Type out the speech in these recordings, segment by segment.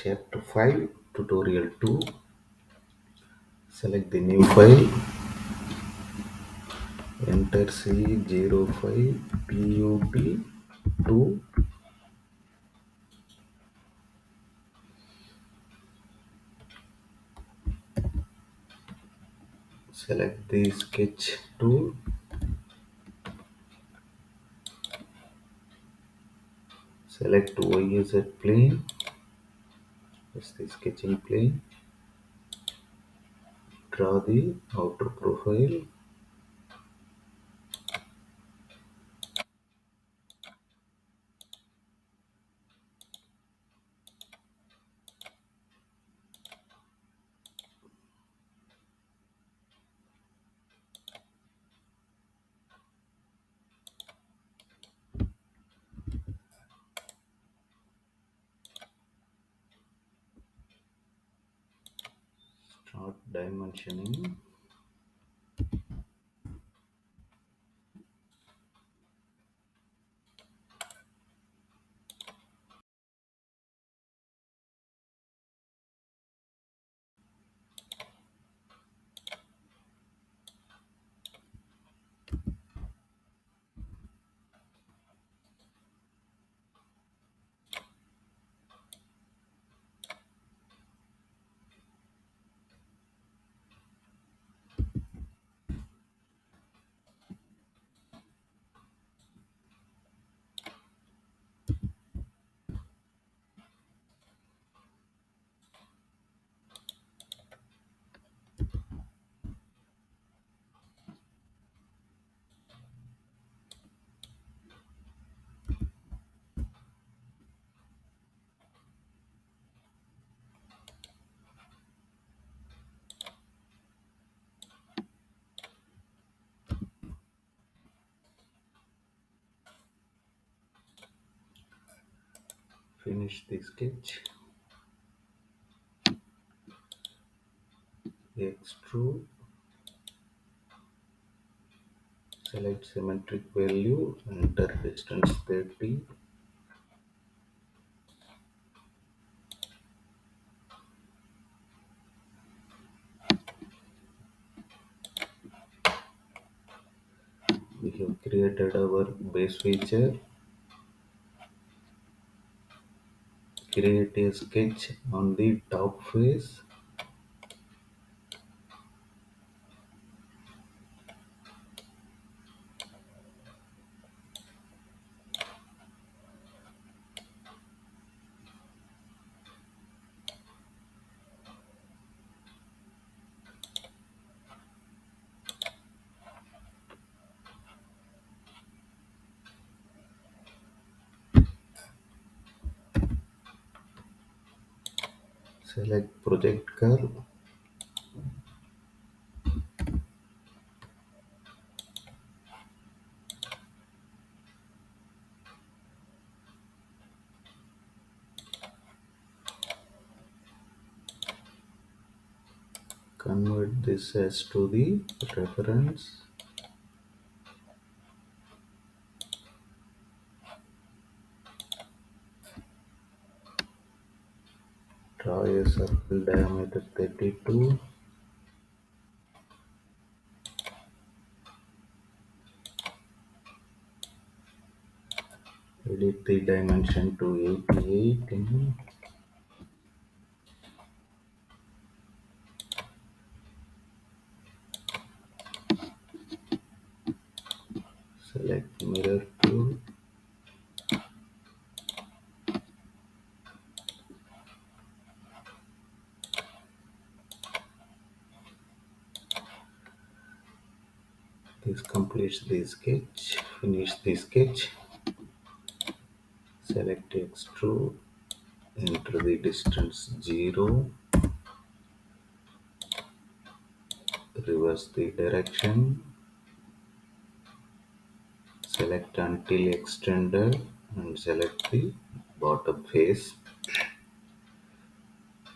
Chapter 5 Tutorial 2. Select the new file. Enter c05tut2. Select the sketch tool. Select YZ plane. That's the sketching plane. Draw the outer profile. Start dimensioning. Finish the sketch. Extrude. Select symmetric value. Enter distance 30. We have created our base feature. Create a sketch on the top face. Select project curve. Convert this as to the reference. Draw a circle diameter 32. Edit the dimension to 88 mm. Select mirror tool. This completes the sketch. Finish the sketch. Select extrude. Enter the distance 0. Reverse the direction. Select until extended and select the bottom face.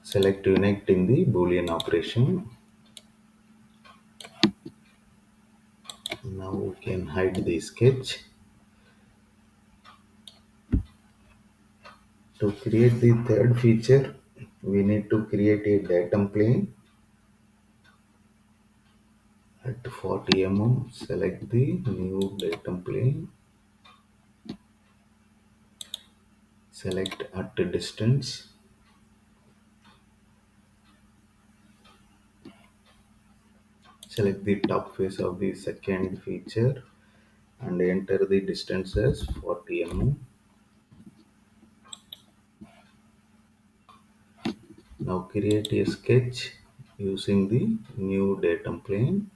Select unite in the Boolean operation. Now we can hide the sketch. To create the third feature, We need to create a datum plane at 40 mm. Select the new datum plane. Select at distance. Select the top face of the second feature and enter the distance as 40 mm. Now create a sketch using the new datum plane.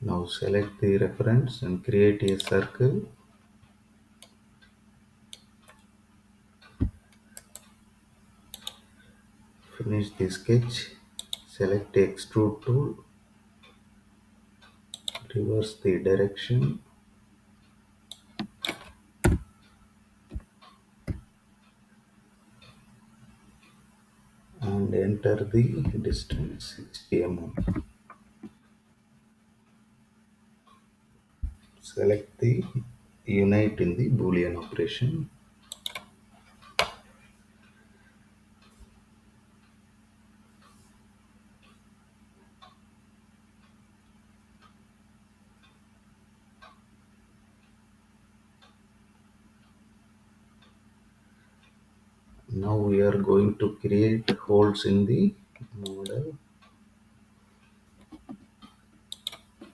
Now select the reference and create a circle. Finish the sketch. Select the extrude tool. Reverse the direction and enter the distance 60 mm. Select the unite in the Boolean operation. Now we are going to create holes in the model.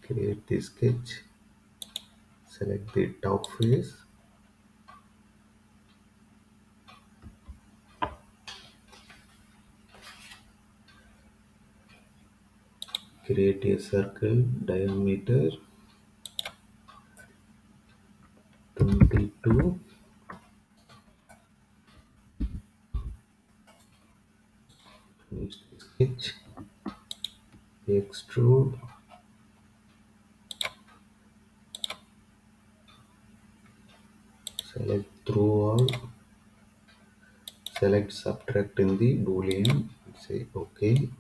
Create the sketch. Select the top face. Create a circle diameter 22. Finish the sketch. Extrude. Select through all. Select subtract in the Boolean. Say OK.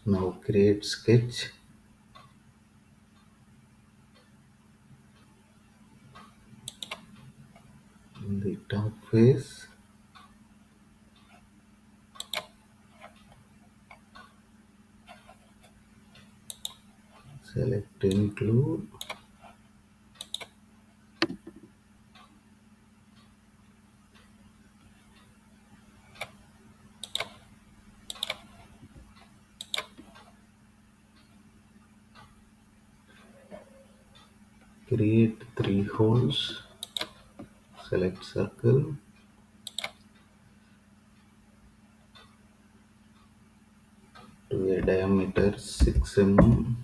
Now create sketch. In the top face. Select include. Create 3 holes. Select circle. To a diameter 6 mm.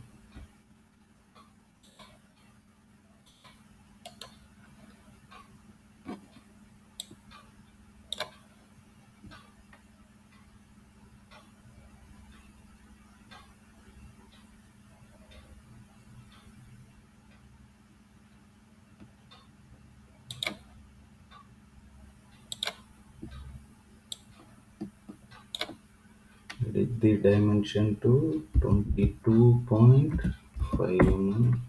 Edit the dimension to 22.5 mm.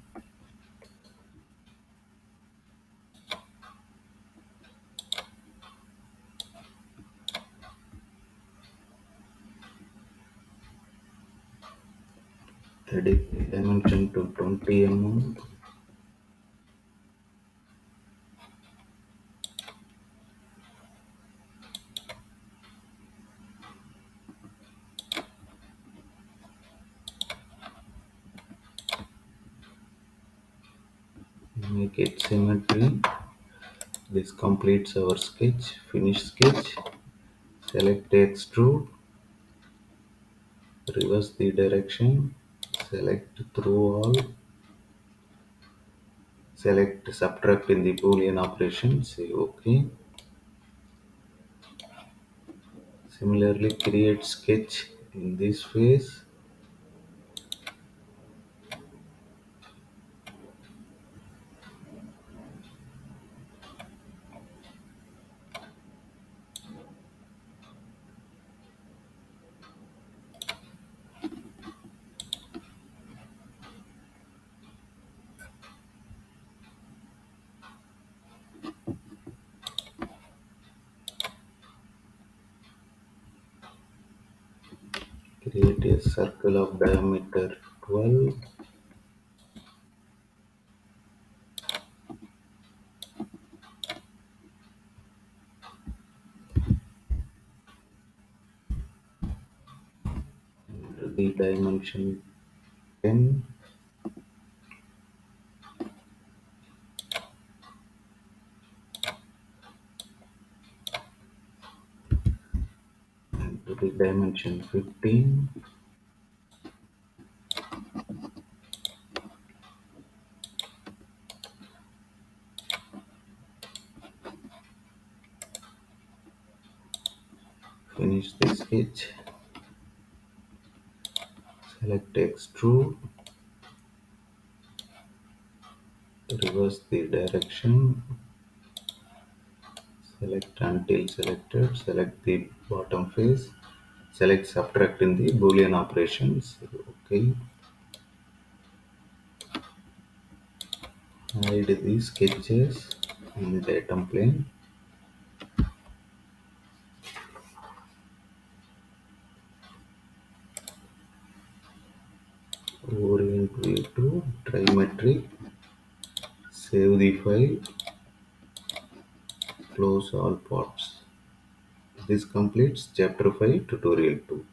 Edit the dimension to 20 mm. Make it symmetry. This completes our sketch. Finish sketch. Select extrude. Reverse the direction. Select through all. Select subtract in the Boolean operation, say OK. Similarly, create sketch in this phase. Create a circle of diameter 12. The dimension 10. And to the dimension 15. Finish the sketch. Select extrude. Reverse the direction. Select until selected. Select the bottom face. Select subtract in the Boolean operations. OK. Hide the sketches in the datum plane. Orient view to trimetric. Save the file. Close all parts. This completes chapter 5 tutorial 2.